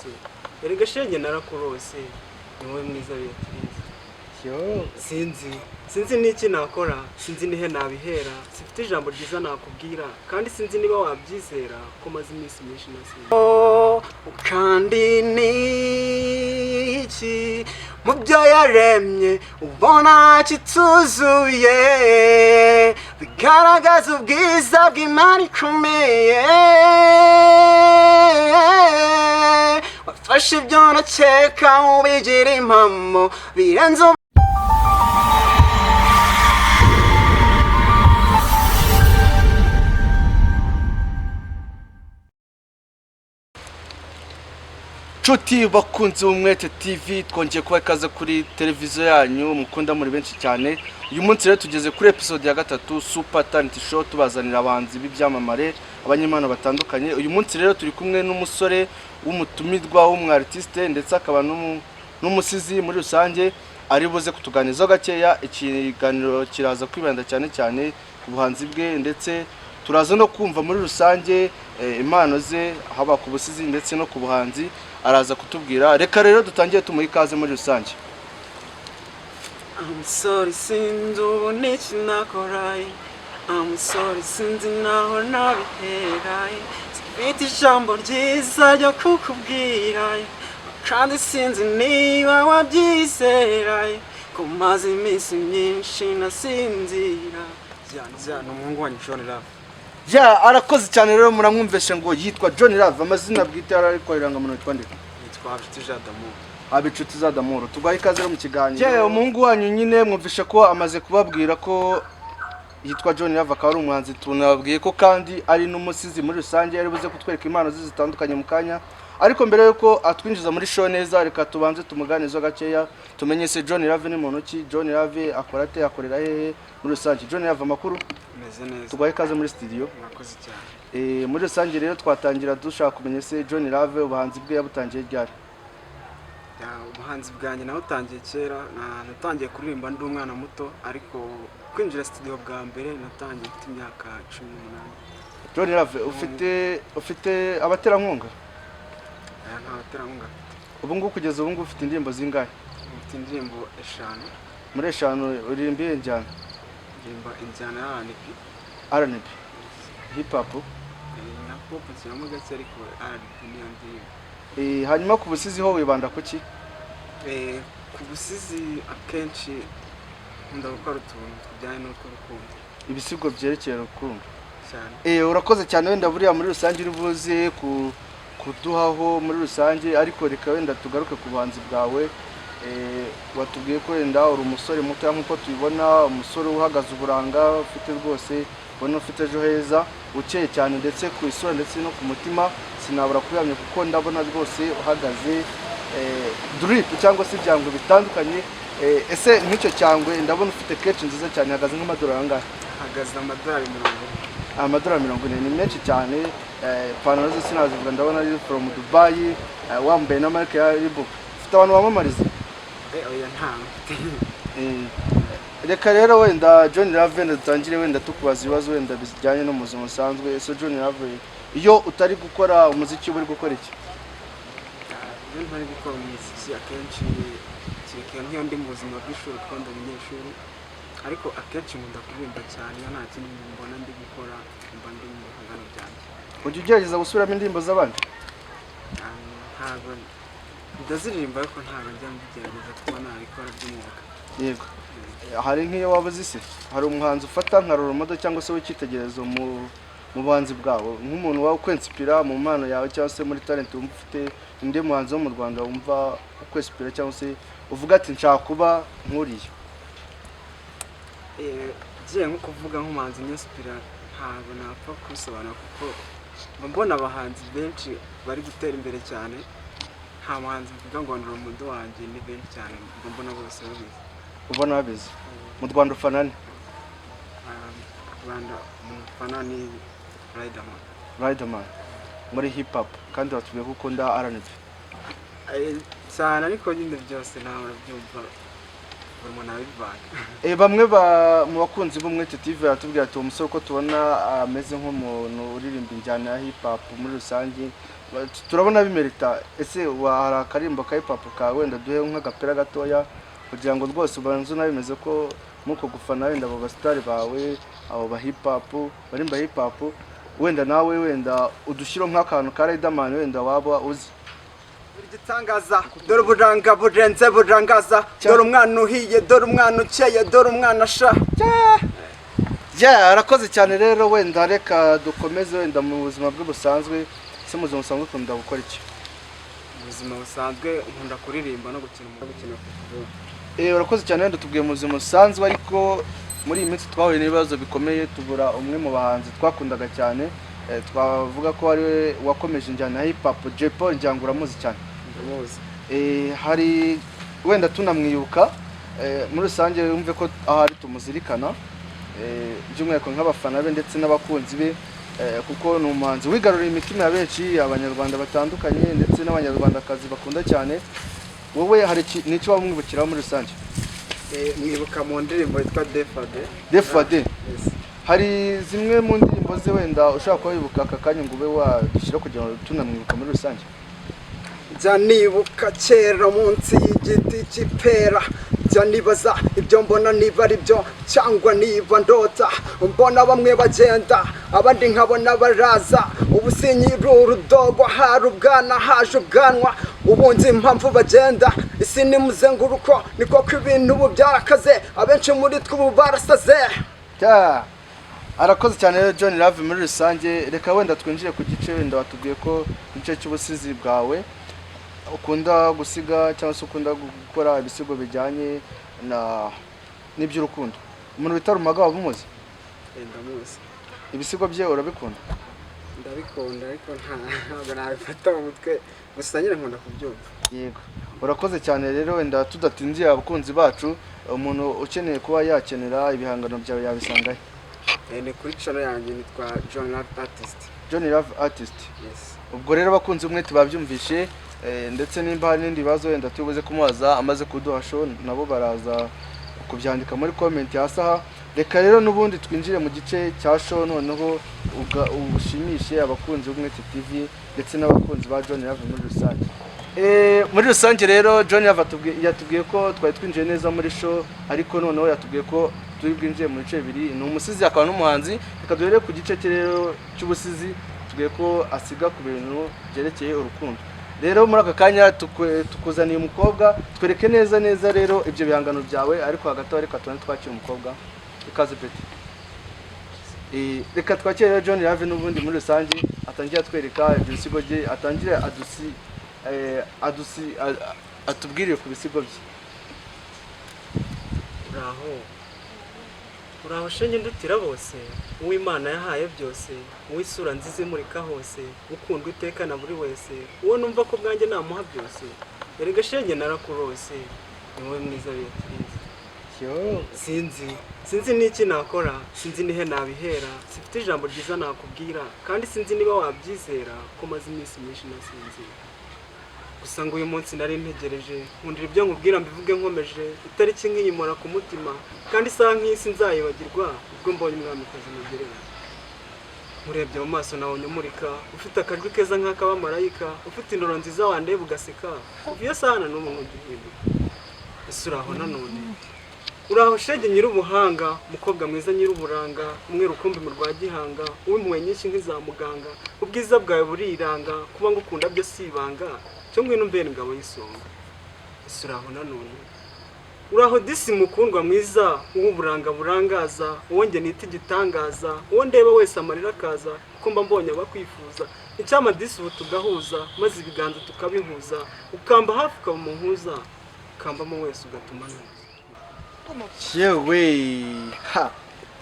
se erega shenge narakurose niwe mwiza Beatrice yo sinzi niki nakora sinzi nihe nabihera sifite ijambo ryiza nakubwira kandi sinzi niba wabyizera ko maze iminsi myinshi nasi kandi niki mu byo yaremye ubona kituzuye bigaragaza ubwiza bw'Imana ikomeye wafashe ibyo nakeka ubigira impamo birenze Nshuti bakunze umwete TV twongeye kuba ikaze kuri televiziyo yanyu mukunda muri benshi cyane. Uyu munsi rero tugeze kuri episode ya 3 Super Talent Show tubazanira abahanzi b'ibyamamare abanyemana batandukanye. Uyu munsi rero turi kumwe n'umusore w'umutumirwa w'umwartiste ndetse akaba n'umusizi muri rusange ari buze kutuganiza gakeya. Ikiganiro kiraza kwibanda cyane ku buhanzi bwe ndetse turaza no kumva muri rusange impano ze haba ku busizi ndetse no ku buhanzi araza kutubwira. Reka rero dutangiye tumuha ikaze muri rusange. I'm sorry sinzi ubu n'iki nakoraye I'm sorry sinzi naho nabiheraye sifite ijambo ryiza ryo kukubwira kandi sinzi niba wabyizeraye ko maze iminsi myinshi nasinzira Jana umuhungu wanyu John Love. Ja arakoze cyane rero muramwumveshe ngo yitwa John Love amazina bwite ariko irangamuntu yitwa nde? Yitwa Abicuti Jadamu. Abicuti Jadamu tugwaye ikaze rero mu kiganiro. Je umuhungu wanyu nyine mwumvishe ko amaze kubabwira ko yitwa John Love akaba ari umuhanzi tunababwiye ko kandi ari n'umusizi muri rusange ari buze kutwereka impano ze zitandukanye mu kanya. Ariko mbere yuko atwinjiza muri show neza reka tubanze tumuganizo gakeya tumenye se John Love ni muntu ki John Love akora ate akorera hehe muri rusange. John Love amakuru meze neza tugwaye ikaze muri studio. Murakoze cyane. Muri rusange rero twatangira dushaka kumenya se John Love ubuhanzi bwe yabutangiye ryari? Ubuhanzi bwanjye naho utangiye kera natangiye kuririmba ndi umwana muto ariko kwinjira studio bwa mbere natangiye mfite imyaka 18. John Love ufite abaterankunga? Nta baterankunga. Ubu ngubu kugeza ubu ngubu ufite indirimbo zingahe? Mfite indirimbo 5. Muri 5 uririmbiye injyana? Ndirimba injyana ya R&B. Hip hop? Na pop cyangwa gake ariko R&B niyo ndirimbo. Hanyuma ku busizi ho wibanda kuki? Ku busizi akenshi nkunda gukora utuntu tujyanye n'urukundo. Ibisigo byerekeye urukundo. Cyane. Urakoze cyane wenda buriya muri rusange uribuze kuduhaho muri rusange ariko reka wenda tugaruke ku buhanzi bwawe. Watubwiye ko wenda uri umusore muto nk'uko tubibona umusore uhagaze uburanga ufite rwose ubona ufite ejo heza ukeye cyane ndetse ku isura ndetse no ku mutima sinabura kubihamya kuko ndabona rwose uhagaze drip cyangwa se ibyangwe bitandukanye. Ese nk'icyo cyangwe ndabona ufite keche nziza cyane hagaze nk'amadolari angahe? Hagaze amadolari 40. Amadolari 40 ni menshi cyane. Pantalo zose sinazivuga ndabona ari from Dubai wambaye na marke ya Reebok. Ufite abantu bamamariza? Oya nta. Reka rero wenda John Love dutangire wenda tukubaza ibibazo wenda bijyanye no muzima usanzwe. So John Love iyo utari gukora umuziki uri gukora iki? Iyo ntari gukora umuziki akenshi kireke nk'iyo ndi mu buzima bw'ishuri kandi umunyeshuri ariko akenshi nkunda kuririmba cyane iyo nta kintu mbona ndi gukora mba ndi mu bihangano byanjye. Ujya ugerageza gusubiramo indirimbo z'abandi? Ntabwo ndaziririmba ariko ntabwo njya mbigerageza kuba nabikora by'umwuga. Yego. Hari nk'iyo wabuze ise hari umuhanzi ufata nka roromodo cyangwa se w'icyitegererezo mu buhanzi bwawe nk'umuntu wawe ukwinspira mu mpano yawe cyangwa se muri talent wumva ufite indi muhanzi wo mu Rwanda wumva ukwinspira cyangwa se uvuga ati nshaka kuba nkuriye? Giye nko kuvuga nk'umuhanzi n'inspira ntabwo napfa kubisobanura kuko mbona abahanzi benshi bari gutera imbere cyane nta muhanzi mvuga ngo ndoro umudo wanjye ni benshi cyane mbona bose babizi. Ubona babizi mu Rwanda ufana ni? Rwanda mufana ni Riderman muri hip hop kandi watubwiye ko ukunda R&B cyane ariko nyine byose ntawe byumva umuntu abivanga. Bamwe mu bakunzi b'Umwete TV baratubwira ati umusore ko tubona ameze nk'umuntu uririmba injyana ya hip hop muri rusange, turabona bimerita. Ese hari akarimbo ka hip hop ka wenda duhe nk'agapera gatoya kugira ngo rwose ubanze unabimeze ko muko gufana wenda abo basitari bawe, abo ba hip hop barimba hip hop, wenda nawe wenda udushyiro nk'akantu ka Riderman wenda waba uzi. Igitangaza dore uburanga burenze burangaza, dore umwana uhiye, dore umwana ukeye, dore umwana sha. Arakoze cyane rero, wenda reka dukomeze wenda mu buzima bwe busanzwe. Se mu buzima busanzwe ukunda gukora iki? Mu buzima busanzwe nkunda kuririmba no gukina football. Urakoze cyane, wenda tubwiye mu buzima busanzwe, ariko muri iyi minsi twahuye n'ibibazo bikomeye, tubura umwe mu bahanzi twakundaga cyane. Twavuga ko ari wakomeje injyana ya hip hop, Jepo njyango uramuzi cyane. Hari wenda tunamwiyuka muri rusange, wumve ko ahari tumuzirikana by'umwihariko nk'abafana be ndetse n'abakunzi be, kuko ni umuhanzi wigaruriye imitima ya benshi, abanyarwanda batandukanye ndetse n'abanyarwandakazi bakunda cyane. Wowe hari n'icyo wamwibukiraho muri rusange? Mwibuka mu ndirimbo yitwa Defade. Hari zimwe mu ndirimbo ze wenda ushaka kuba wibuka aka kanya ngo ube wadushyira kugira ngo tunamwibuka muri rusange? Jya nibuka kera munsi y'igiti cy'ipera, jya nibaza ibyo mbona niba ari byo cyangwa niba ndota. Mbona bamwe bagenda abandi nkabona baraza, ubu sinyiri urudogwa, hari ubwana haje ubwanwa. Ubundi impamvu bagenda isi ni muzenguruko, niko ko ibintu ubu byarakaze, abenshi muri twe ubu barasaze. Arakoze cyane rero John Love muri rusange. Reka wenda twinjire ku gice wenda watubwiye ko igice cy'ubusizi bwawe ukunda gusiga cyangwa se ukunda gukora ibisigo bijyanye n'iby'urukundo. Umuntu bita Rumaga wabumuzi? Ndamuzi. Ibisigo bye urabikunda? Ndabikunda, ariko ntabwo nabifata mu mutwe, gusa nyine nkunda kubyumva. Yego, urakoze cyane rero, wenda tudatindiye abakunzi bacu, umuntu ukeneye kuba yakenera ibihangano byawe yabisanga he? Ni kuri channel yanjye nitwa John Love Artist. John Love Artist. Yes. Ubwo rero abakunzi Umwete babyumvishe, ndetse nimba hari n'indi bibazo wenda tubuze kumubaza amaze kuduha show, nabo baraza kubyandika muri comment hasi aha. Reka rero n'ubundi twinjire mu gice cya show, noneho ubushimishe abakunzi b'Umwete TV ndetse n'abakunzi ba John Love muri rusange. Muri rusange rero John Love yatubwiye ko twari twinjiye neza muri show, ariko noneho yatubwiye ko turi bwinjiye mu bice bibiri. Ni umusizi akaba n'umuhanzi. Reka duhere ku gice cye rero cy'ubusizi, tubwiye ko asiga ku bintu byerekeye urukundo. Rero muri aka kanya tukuzaniye umukobwa, twereke neza rero ibyo bihangano byawe, ariko hagati aho reka tubone twakira umukobwa. Ikaze Peti. Reka twakire rero John Love n'ubundi muri rusange atangiye atwereka ibyo bisigo bye, atangire atubwirire ku bisigo bye. Uraho shenge ndutira bose, uw'Imana yahaye byose, uw'isura nziza imurika hose, ukundwa iteka na buri wese, uwo numva ko bwanjye namuha byose, erega shenge narakurose, ni wowe mwiza Beatrice. Sinzi n'iki nakora, sinzi nihe nabihera, sifite ijambo ryiza nakubwira, kandi sinzi niba wabyizera ko maze iminsi myinshi nasinzira. Gusa ngo uyu munsi nari ntegereje, nkundira ibyo nkubwira mbivuge nkomeje, itariki nk'iyimora ku mutima, kandi isaha nk'isi nzayibagirwa ubwo mbonye umwamikazi mugerera. Murebye mu maso nawe umurika, ufite akajwi keza nk'akabamarayika, ufite indoro nziza wandeba ugaseka, kuva iyo saha na n'ubu nkugihinduka. Ese uraho nanone? Uraho shege nyir'ubuhanga, umukobwa mwiza nyir'uburanga, umwe rukumbi mu rwa Gihanga, uw'impuhwe nyinshi nk'iza muganga, ubwiza bwawe buriranga, kuba ngukunda byo si ibanga, cyo ngwino mbere ingabo y'isonga. Ese uraho nanone? Uraho disi mukundwa mwiza, uw'uburanga burangaza, uwo njye nita igitangaza, uwo ndeba wese amarira akaza, kuko mba mbonye abakwifuza. Icyama disi ubu tugahuza, maze ibiganza tukabihuza, ukamba hafi ukaba umuhuza, ukambamo wese ugatuma neza. Yewe,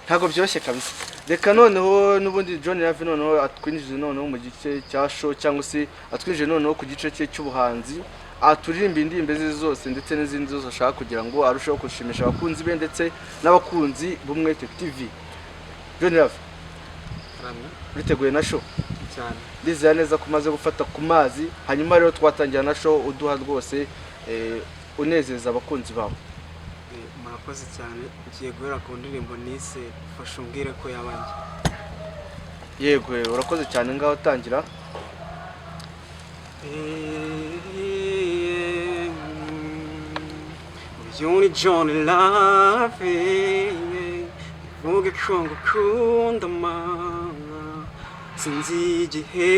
ntabwo byoroshye kabisa. Reka noneho n'ubundi John Love noneho atwinjije noneho mu gice cya show, cyangwa se atwinjije noneho ku gice cye cy'ubuhanzi, aturirimba indirimbo ze zose ndetse n'izindi zose ashaka kugira ngo arusheho gushimisha abakunzi be ndetse n'abakunzi b'Umwete TV. John Love, uriteguye na show? Cyane. Ndizera neza ko umaze gufata ku mazi, hanyuma rero twatangira na show uduha rwose unezeza abakunzi bawe. murakoze cyane ngiye guhera ku ndirimbo nise fasha umbwire ko yabanje. Yego urakoze cyane ngaho utangira. Yuni John Love vuga ko ngukunda mama sinzi igihe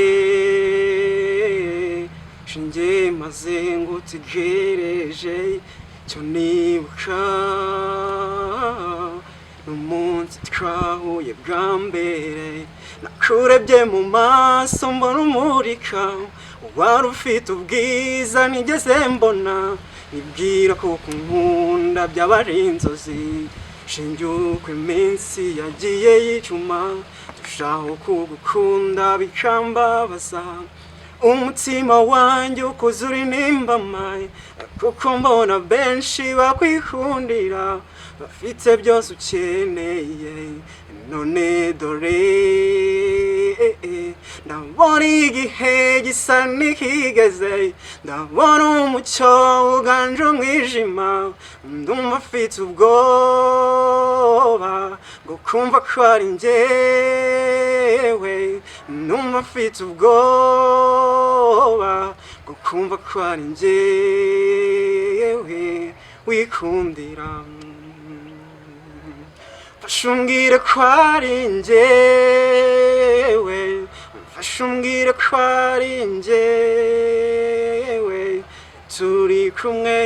shinge maze ngutegereje cyo nibuka n'umunsi twahuye bwa mbere nakurebye mu maso mbona umurika wari ufite ubwiza nigeze mbona nibwira ko kunkunda byaba ari inzozi shinge uko iminsi yagiye yicuma dushaka kugukunda bikambabaza umutima wanjye ukuzura inimbamaye kuko mbona benshi bakwikundira bafite byose ukeneye none dore ndabona igihe gisa n'ikigeze ndabona umucyo uganje umwijima ndumva afite ubwoba bwo kumva ko ari njyewe ndumva afite ubwoba bwo kumva ko ari njyewe wikundira fasha umbwire ko ari njyewe fasha umbwire ko ari njyewe turi kumwe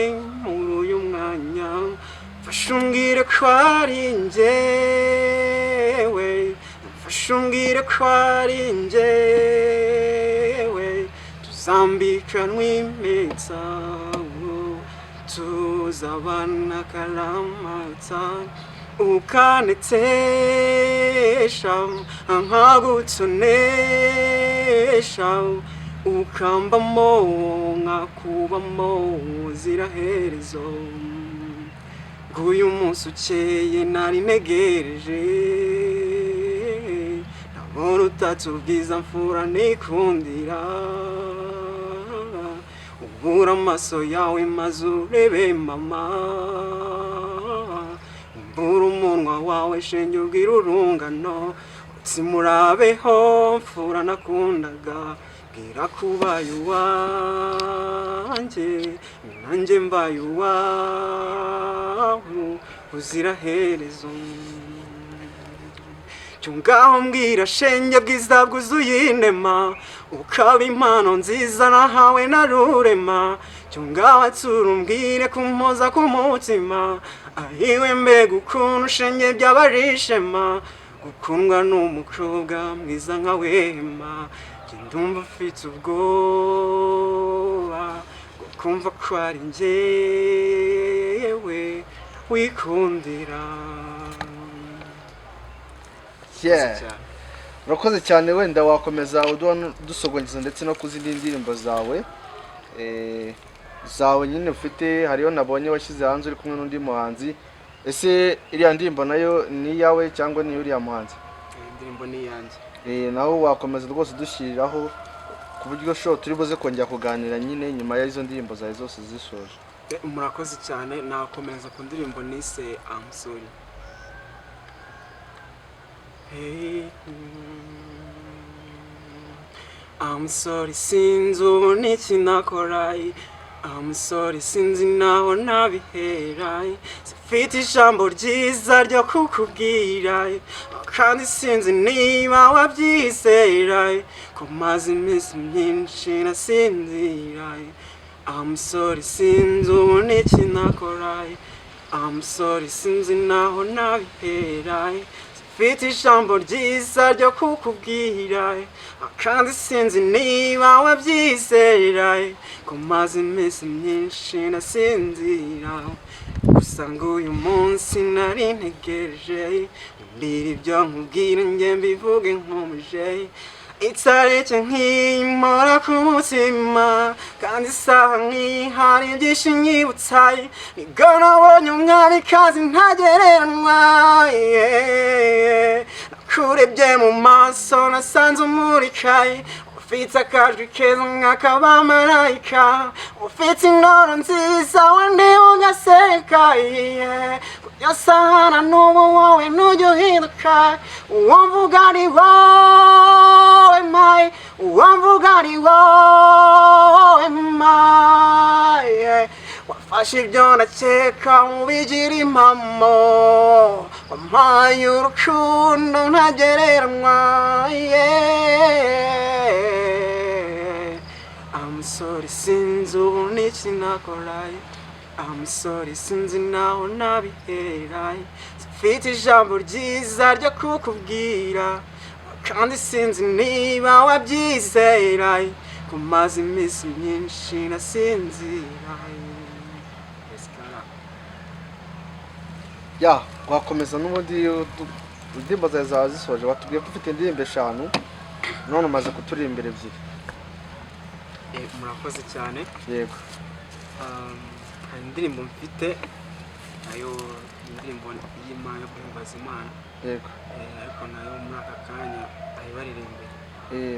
muri uyu mwanya fasha umbwire ko ari njyewe fasha umbwire ko ari njyewe tuzambikanwa impeta tuzabana akaramata ukanetesha nkagutonesha ukambamo nkakubamo ziraherezo nguyu munsi ukeye nari ntegereje ndabona utatubwiza mfura nikundira ubura amaso yawe maze urebe mama mbura umunwa wawe shenge ubwira urungano utsimurabeho mfura nakundaga bwira kubaye uwanjye nanjye mbaye uwawe uziraherezo cyo ngaho mbwira shenge bwiza bwuzuye inema ukaba impano nziza nahawe na rurema cyo ngaho atsura umbwire kumpoza ku mutima ahiwe mbega ukuntu shenge byaba ari ishema gukundwa n'umukobwa mwiza nka wema ndumva ufite ubwoba bwo kumva ko ari njyewe wikundira. urakoze cyane wenda wakomeza dusogongeza ndetse no kuzindi ndirimbo zawe nyine ufite hariyo nabonye washyize hanze uri kumwe n'undi muhanzi ese iriya ndirimbo nayo ni iyawe cyangwa ni uriya muhanzi? Indirimbo ni iyanjye. Naho wakomeza rwose dushyiriraho ku buryo show turi buze kongera kuganira nyine nyuma y'izo ndirimbo zawe zose zisoje. Murakoze cyane nakomeza ku ndirimbo nise I'm sorry. Hey, I'm sorry sinzi ubu n'iki nakoraye I'm sorry sinzi naho nabihera sifite ijambo ryiza ryo kukubwira kandi sinzi niba wabyizera ko maze iminsi myinshi nasinzira I'm sorry sinzi ubu n'iki nakoraye I'm sorry sinzi naho nabihera sifite ijambo ryiza ryo kukubwira kandi sinzi niba wabyizera ko maze iminsi myinshi nasinzira gusa ngo uyu munsi nari ntegereje mbwira ibyo nkubwira njye mbivuge nkomeje itareke nkimora ku mutima kandi isaha nkihari ibyinshi nyibutsaye nibwo nabonye umwamikazi ntagereranywa nakurebye mu maso nasanze umurikaye ufite akajwi keza nk'akabamarayika ufite intoro nziza wandi ugaseka yasana n'ubu wowe ntujya uhinduka uwo mvuga ari wowe mayi uwo mvuga ari wowe mayi wafashe ibyo ndakeka mubigira impamo wampaye urukundo ntagereranywa I'm sorry sinzi ubu n'iki nakoraye I'm sorry sinzi naho nabiheraye mfite ijambo ryiza ryo kukubwira kandi sinzi niba wabyizeraye kumaze iminsi myinshi nasinziraye ya wakomeza n'ubundi indirimbo zawe zaba zisoje batubwiye ko ufite indirimbo 5 none umaze kuturimbira ebyiri murakoze cyane yego hari indirimbo mfite nayo indirimbo y'Imana guhimbaza Imana yego ariko nayo muri aka kanya ayibaririmbe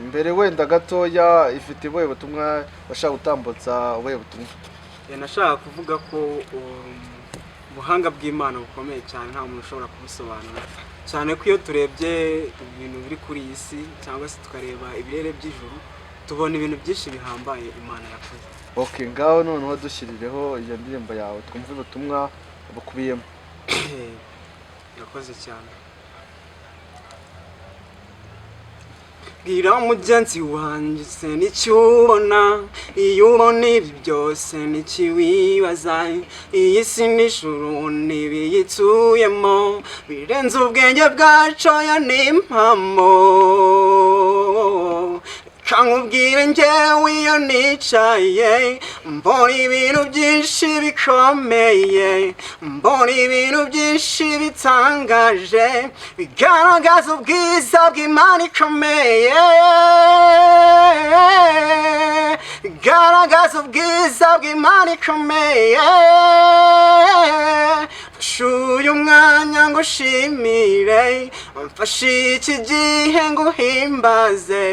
mbere wenda gatoya ifite ubuhe butumwa bashaka gutambutsa ubuhe butumwa nashaka kuvuga ko ubuhanga bw'Imana bukomeye cyane nta muntu ushobora kubisobanura cyane ko iyo turebye ibintu biri kuri iyi si cyangwa se tukareba ibirere by'ijuru tubona ibintu byinshi bihambaye Imana yakoze. Okay, ngaho noneho dushyirireho iyo ndirimbo yawe twumve ubutumwa bukubiyemo. Yakoze cyane. Gira mugenzi wanjye se nicyubona iyo ubona ibi byose nikiwibaza iyi si n'ijuru n'ibiyituyemo birenze ubwenge bwacu ya n'impamo kankubwire njyewe iyo nicaye mbona ibintu byinshi bikomeye mbona ibintu byinshi bitangaje bigaragaza ubwiza bw'Imana ikomeye bigaragaza ubwiza bw'Imana ikomeye mfashe umwanya ngo ushimire mfashe iki gihe ngo uhimbaze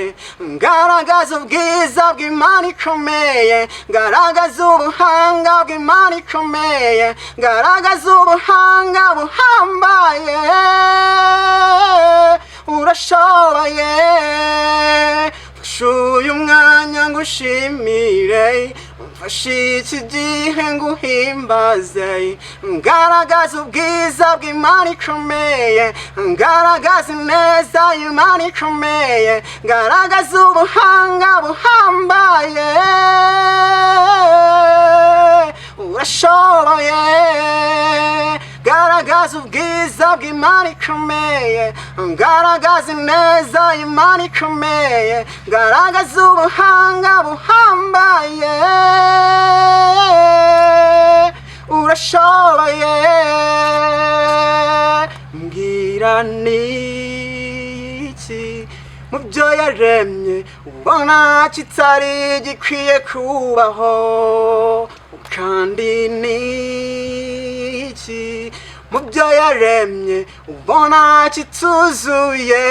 garagaza ubwiza bw'Imana ikomeye garagaza ubuhanga bw'Imana ikomeye garagaza ubuhanga buhambaye urashoboye mfashe uyu mwanya ngo ushimire mfashe iki gihe ngo uhimbaze garagaza ubwiza bw'Imana ikomeye garagaza ineza y'Imana ikomeye garagaza ubuhanga buhambaye urashoboye garagaza ubwiza bw'Imana ikomeye garagaza ineza y'Imana ikomeye garagaza ubuhanga buhambaye urashoboye mbwira niki mu byo yaremye ubona kitari gikwiye kubaho kandi niki mu byo yaremye ubona kituzuye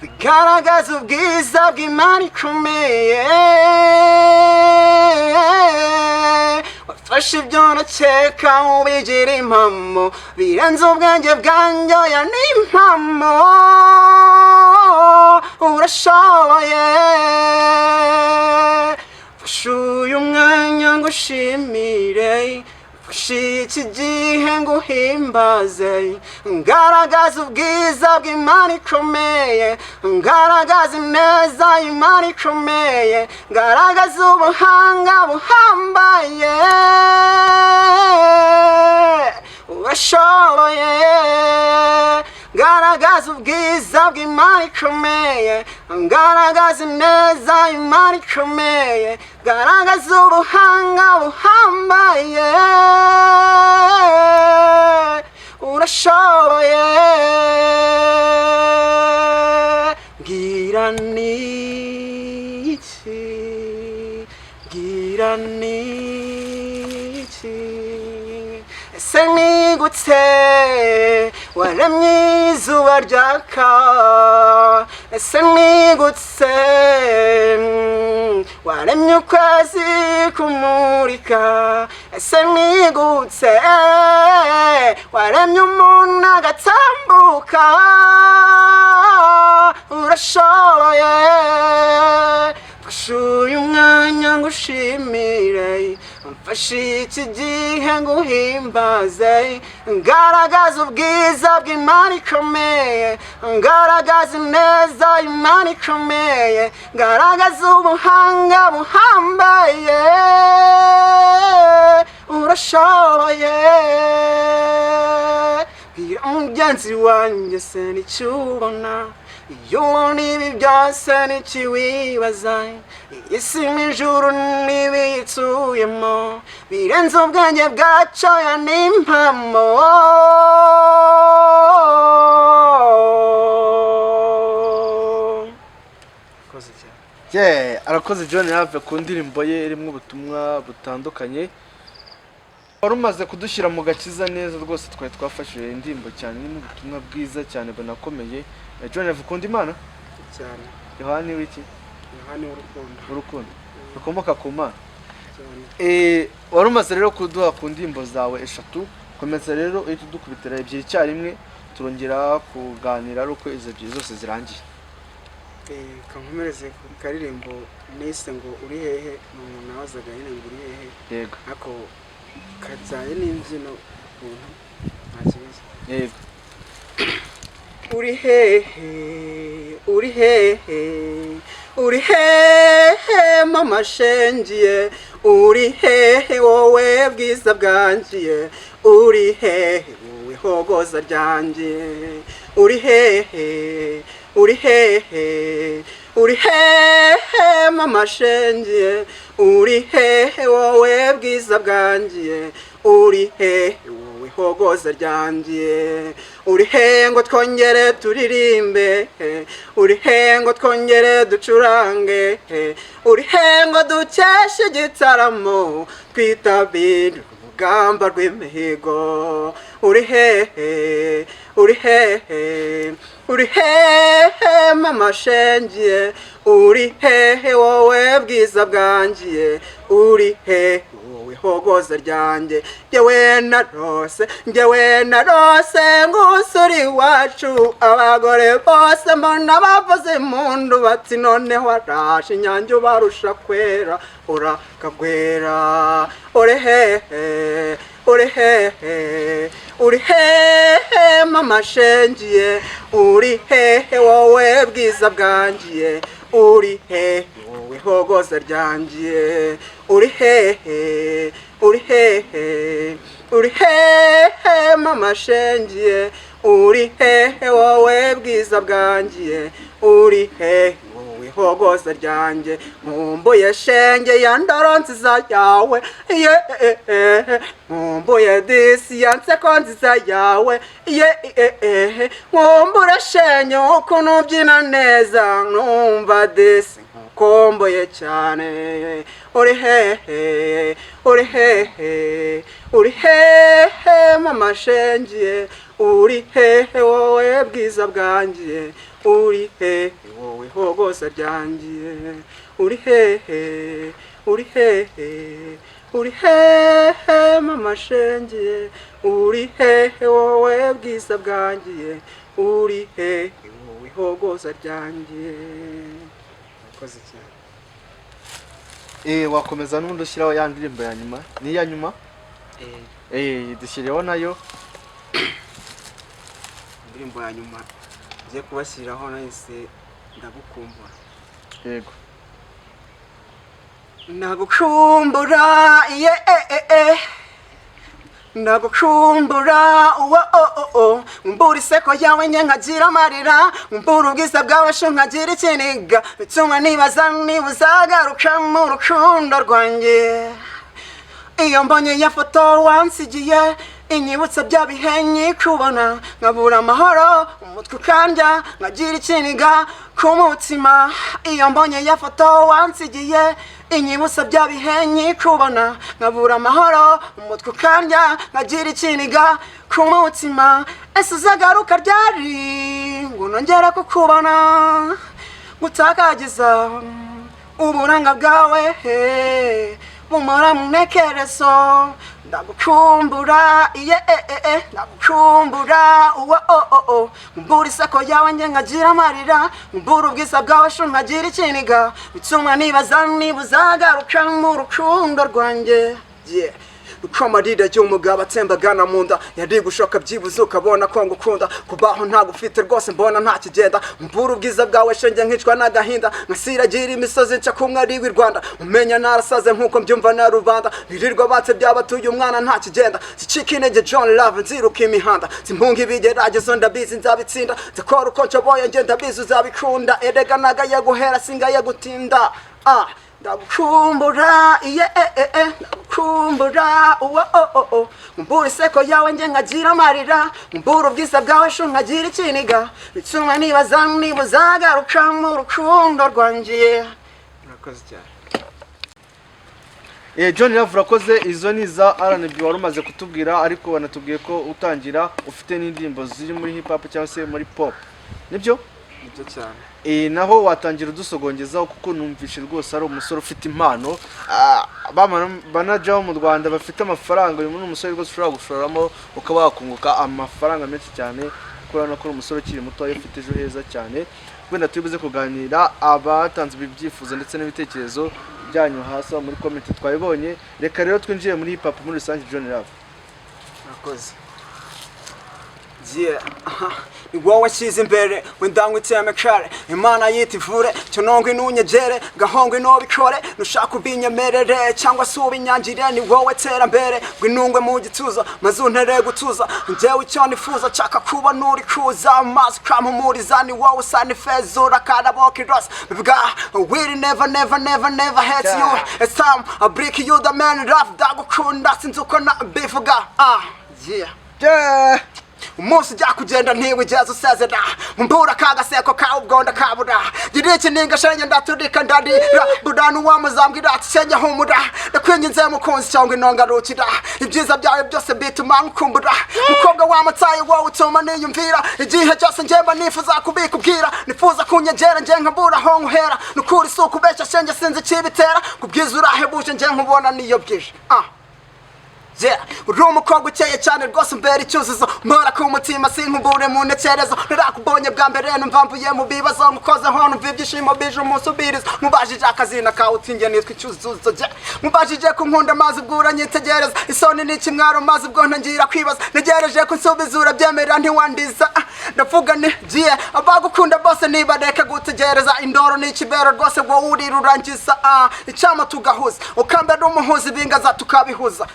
bigaragaza ubwiza bw'Imana ikomeye wafashe ibyo ndakeka mubigira impamo birenze ubwenge bwanjye ya n'impamo urashoboye fashe uyu mwanya ngo ushimire mfashe iki gihe ngo uhimbaze garagaza ubwiza bw'Imana ikomeye garagaza ineza y'Imana ikomeye garagaza ubuhanga buhambaye urashoboye garagaza ubwiza bw'Imana ikomeye garagaza ineza y'Imana ikomeye garagaza ubuhanga buhambaye urashoboye gira niki gira niki ese nigute waremye izuba ryaka ese nigute waremye ukwezi kumurika ese nigutse waremye umuntu agatambuka urashoboye fasha uyu mwanya ngushimire mfashe iki gihe nguhimbaze ngaragaza ubwiza bw'Imana ikomeye ngaragaza ineza y'Imana ikomeye ngaragaza ubuhanga buhambaye urashoboye bwira mugenzi wanjye se nicyo ubona iyo ubona ibi byose ntikiwibaza isi n'ijuru n'ibiyituyemo birenze ubwenge bwacu aya ni impamo arakoze John Have ku ndirimbo ye irimo ubutumwa butandukanye wari umaze kudushyira mu gakiza neza rwose twari twafashije indirimbo cyane irimo ubutumwa bwiza cyane bunakomeye John Have ukunda Imana cyane Yohani wiki Yohani urukundo rukomoka ku Mana wari umaze rero kuduha ku ndirimbo zawe eshatu komeza rero uhita udukubitira ebyiri icyarimwe turongera kuganira ari uko izo ebyiri zose zirangiye kankomereze ku karirimbo nise ngo uri hehe umuntu nabazaga nyine ngo uri hehe yego ako kazaye n'imbyino ukuntu nta kibazo yego uri hehe uri hehe uri hehe mama shengiye uri hehe wowe bwiza bwangiye uri hehe wowe hogoza ryanjye uri hehe uri hehe uri hehe mama shengiye uri hehe wowe bwiza bwangiye uri hehe wowe hogoza ryanjye uri hehe ngo twongere turirimbe uri hehe ngo twongere ducurange uri hehe ngo dukeshe igitaramo twitabire urugamba rw'imihigo uri hehe uri hehe uri hehe mama shengiye uri hehe wowe bwiza bwangiye uri hehe wowe hogoza ryanjye njyewe narose ngusuri iwacu abagore bose mbona bavuze impundu bati noneho araje inyange ubarusha kwera urakagwera uri hehe uri hehe uri hehe mama shengiye uri hehe wowe bwiza bwangiye uri hehe wowe hogoza ryangiye uri hehe uri hehe uri hehe mama shengiye uri hehe wowe bwiza bwangiye uri hehe wowe hogoza ryanjye nkumbuye shenge ya ndoro nziza yawe nkumbuye disi ya nseko nziza yawe nkumbure shenge ukuntu ubyina neza numva disi nkumbuye cyane uri hehe uri hehe uri hehe mama shengiye uri hehe wowe bwiza bwangiye uri hehe wowe hogoza ryangiye uri hehe uri hehe uri hehe mama shengiye uri hehe wowe bwiza bwangiye uri hehe wowe hogoza ryangiye akoze cyane wakomeza n'undi ushyiraho ya ndirimbo ya nyuma ni iya nyuma dushyiriyeho nayo indirimbo ya nyuma ngiye kubashyiriraho nahise ndagukumbura yego ndagukumbura ndagukumbura mbura iseko yawe nye nkagira amarira mbura ubwiza bwawe sho nkagira ikiniga bituma nibaza niba uzagaruka mu rukundo rwanjye iyo mbonye ya foto wansigiye inyibutsa bya bihe nyikubona nkabura amahoro umutwe ukandya nkagira ikiniga ku mutima iyo mbonye ya foto wansigiye inyibutsa bya bihe nyikubona nkabura amahoro umutwe ukandya nkagira ikiniga ku mutima ese uzagaruka ryari ngo nongere kukubona gutakagiza uburanga bwawe bumara mu ntekerezo ndagukumbura ndagukumbura mbura isako yawe njye nkagira amarira mbura ubwiza bwawe sho nkagira ikiniga bituma nibaza niba uzagaruka mu rukundo rwanjye uko amarira y'umugabo atembagana mu nda yari gushoka byibuze ukabona ko ngukunda kubaho nta gufite rwose mbona nta kigenda mbura ubwiza bwawe shenge nkicwa n'agahinda nkasiragira imisozi nca kumwe ari w'i Rwanda umenya narasaze nkuko mbyumva na rubanda birirwa batse byabatuye umwana nta kigenda zicika intege John Love nziruka imihanda zimpunga ibigeragezo ndabizi nzabitsinda nzakora uko nshoboye njye ndabizi uzabikunda erega nagaye guhera singaye gutinda ndagukumbura ndagukumbura mbura iseko yawe njye nkagira amarira mbura ubwiza bwawe sho nkagira ikiniga bituma nibaza niba uzagaruka mu rukundo rwanjye. Murakoze cyane. John Love urakoze. Izo ni za R&B wari umaze kutubwira ariko wanatubwiye ko utangira ufite n'indirimbo ziri muri hip hop cyangwa se muri pop, nibyo? Nibyo cyane. Naho watangira udusogongeza kuko numvishe rwose ari umusore ufite impano banajaho mu Rwanda bafite amafaranga. Uyu umusore rwose ushobora gushoramo ukaba wakunguka amafaranga menshi cyane kuko no umusore ukiri muto ufite ejo heza cyane. Wenda tubibuze kuganira abatanze ibyifuzo ndetse n'ibitekerezo byanyu hasi muri comment twabibonye. Reka rero twinjiye muri hip hop muri rusange. John Love murakoze. Ni wowe nshyize imbere wendangwa iteme kare Imana yita ivure cyo nongwe nunyegere gahongwe no bikore nushaka ubinyemerere cyangwa se ubinyangire ni wowe terambere gwinungwe mu gituza mazuntere gutuza njyewe icyo nifuza chaka kuba nuri kuza mazi kamumuriza ni wowe sani fezura karaboki ros bivuga we never hate you. It's time I break you the man rough dagukunda sinzuko na bivuga umunsi ujya kugenda ntiwigeze usezera mbura kagaseko kawe ubwonda kabura gira iki ningashenye ndaturika ndarira budanu wamuzambwira ati shenye humura ndakwinginze mukunzi cyangwa inongarukira ibyiza byawe byose bituma nkukumbura umukobwa w'amataye wowe utuma niyumvira igihe cyose njyemba nifuza kubikubwira nifuza kunyegera njye nkabura aho nkuhera nukuri si ukubeshya shenge sinzi ikibitera kubwiza urahebuje njye nkubona niyo bwije. Uri umukobwa ukeye cyane rwose umbera icyuzuzo mpora ku mutima sinkubure mu ntekerezo narakubonye bwa mbere numvamvuye mu bibazo mukoze ho numva ibyishimo bije umusubirizo mubajije akazina kawe utinge nitwa icyuzuzo mubajije ku nkunda amazi ubwura nyitegereza isoni n'ikimwaro mazi ubwo ntangira kwibaza negereje ko nsubiza urabyemera ntiwandiza ndavuga ni abagukunda bose nibareka gutegereza indoro n'ikibero rwose wowe uri rurangiza icyama tugahuza ukambera umuhuza ibingaza tukabihuza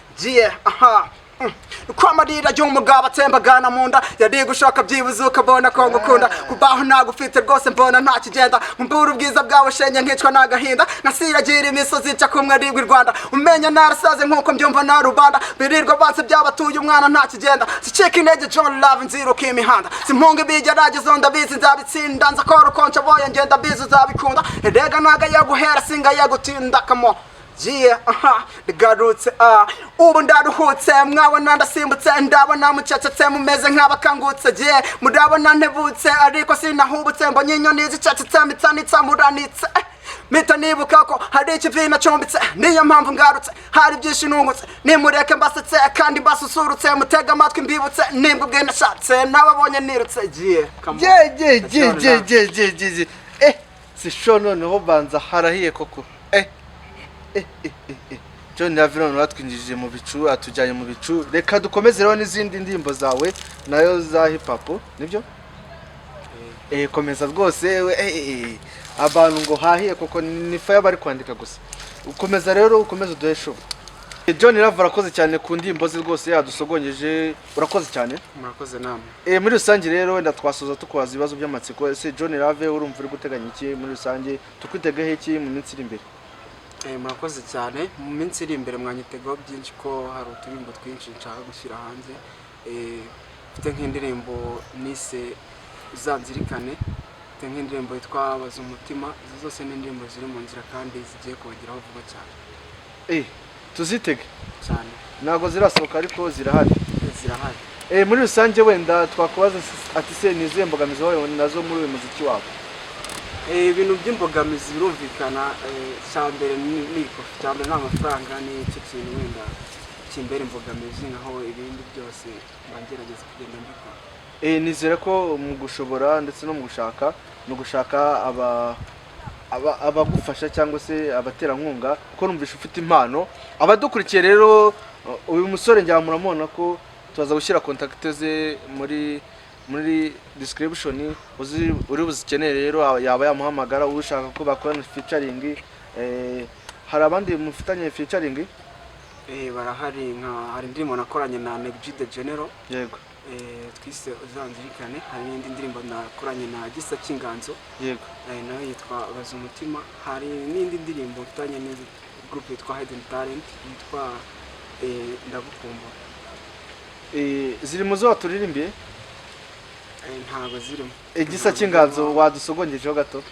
uko amarira y'umugabo atembagana mu nda yari gushaka byibuze ukabona ko ngukunda kubaho nagufite rwose mbona nta kigenda mbura ubwiza bwawe shenye nkicwa n'agahinda nkasiragira imisozi nca kumwe ari w'i Rwanda umenya narasaze nkuko mbyumva na rubanda birirwa batse byabatuye umwana nta kigenda zicika intege John Love nziruka imihanda simpunga ibigeragezo ndabizi nzabitsinda nzakora uko nshoboye ngenda bizi uzabikunda erega nagaye guhera singaye gutinda kamo Garutse ubu ndaruhutse mwabona ndasimbutse ndabona mucecetse mumeze nk'abakangutse murabona ntebutse ariko sinahubutse mbonye inyoni zicecetse mitsanitsa muranitse mita nibuka ko hari ikivina combitse niyo mpamvu ngarutse hari byinshi nungutse nimureke mbasetse kandi mbasusurutse mutega amatwi mbibutse nimbwe ubwe nashatse nababonye nirutse si sho noneho banza harahiye koko. John Love watwinjije mu bicu atujyanye mu bicu. Reka dukomeze rero n'izindi ndimbo zawe nayo za hip hop, nibyo? Komeza rwose abantu ngo hahiye koko ni fire bari kwandika gusa. Ukomeza rero ukomeze uduhe show. John Love arakoze cyane ku ndimbo ze rwose yadusogongeje. Urakoze cyane. Murakoze namwe. Muri rusange rero wenda twasoza tukwaza ibibazo by'amatsiko. Ese John Love urumva uri guteganya iki muri rusange? Tukwitegaho iki mu minsi iri imbere? Murakoze cyane. Mu minsi iri imbere mwanyitegaho byinshi ko hari uturimbo twinshi nshaka gushyira hanze. Mfite nk'indirimbo nise uzanzirikane, mfite nk'indirimbo yitwa abaza umutima. Izo zose ni indirimbo ziri mu nzira kandi zigiye kubageraho vuba cyane. Tuzitege cyane. Ntago zirasohoka ariko zirahari. Muri rusange wenda twakubaza ati se nizihe mbogamizi wawe nazo muri uyu muziki wawe? ibintu by'imbogamizi birumvikana cyambere ni kofi cyambere n'amafaranga ni cyo kintu wenda kimbere imbogamizi naho ibindi byose bangerageza kugenda mbikora. Nizera ko mu gushobora ndetse no mu gushaka abagufasha cyangwa se abaterankunga ko numvisha ufite impano. Abadukurikiye rero uyu musore njya muramubona ko tuzaza gushyira contact ze muri description uri buzikeneye rero yaba yamuhamagara ushaka ko bakorana featuring. Hari abandi mufitanye featuring? Barahari hari indirimbo nakoranye na Nebji the General. Yego. Twise uzanzirikane. Hari n'indi ndirimbo nakoranye na Gisa cy'inganzo. Yego. Nayo yitwa Baza umutima. Hari n'indi ndirimbo mfitanye n'indi group yitwa Hidden Talent yitwa ndagukumva. Ziri mu zo waturirimbiye? Ntago zirimo. Gisa cy'inganzo wadusogongejeho gato.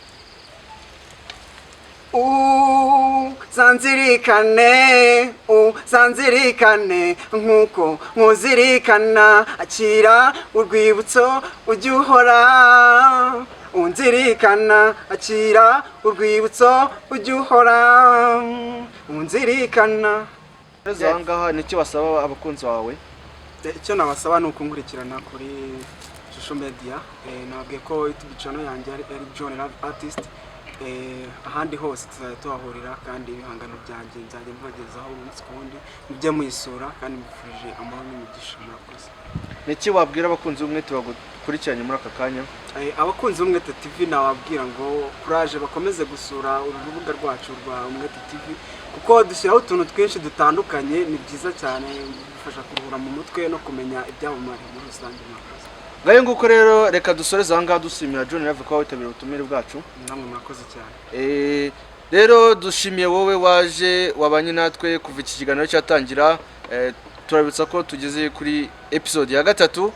Zanzirikane nkuko nkuzirikana akira urwibutso ujye uhora unzirikana akira urwibutso ujye uhora unzirikana. Zangaha nicyo wasaba abakunzi wawe? Icyo nabasaba nuko nkurikirana kuri social media. Nabwiye ko YouTube channel yanjye ari John Love Artist. Ahandi hose tuzahurira kandi ibihangano byanjye nzajya mbagezaho umunsi kundi mujye muyisura kandi mbifurije amahoro n'imigisha murakoze. Niki wabwira abakunzi b'Umwete bagukurikiranye muri aka kanya? Abakunzi b'Umwete TV nababwira ngo courage bakomeze gusura urubuga rwacu rwa Umwete TV kuko dushyiraho utuntu twinshi dutandukanye. Ni byiza cyane bifasha kuruhura mu mutwe no kumenya ibyamamare muri rusange. Ngayo nguko rero reka dusoreze aha ngaha dusimira John Love ko witabira ubutumire bwacu. Namwe murakoze cyane. Rero dushimiye wowe waje wabanye natwe kuva iki kiganiro cyatangira. Turabitsa ko tugeze kuri episode ya 3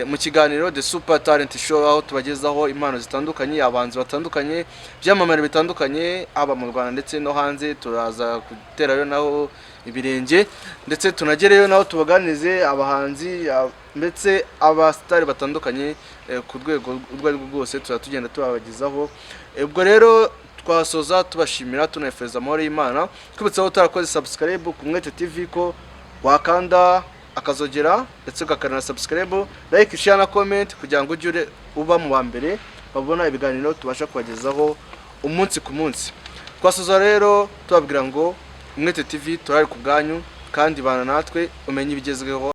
mu kiganiro The Super Talent Show aho tubagezaho impano zitandukanye, abanzi batandukanye, byamamare bitandukanye aba mu Rwanda ndetse no hanze. Turaza guterayo naho ibirenge ndetse tunagereyo naho tubaganize abahanzi ndetse abasitari batandukanye ku rwego rwose tugenda tubabagezaho. Ubwo rero twasoza tubashimira tunefeza amahoro y'Imana. Twibutsaho utarakoze subscribe ku Umwete TV ko wakanda akazogera ndetse ugakana subscribe, like, share na comment kugira ngo ujye uba mu wa mbere babona ibiganiro tubasha kubagezaho umunsi ku munsi. Twasoza rero tubabwira ngo Umwete TV turari ku bwanyu kandi bana natwe umenye ibigezweho.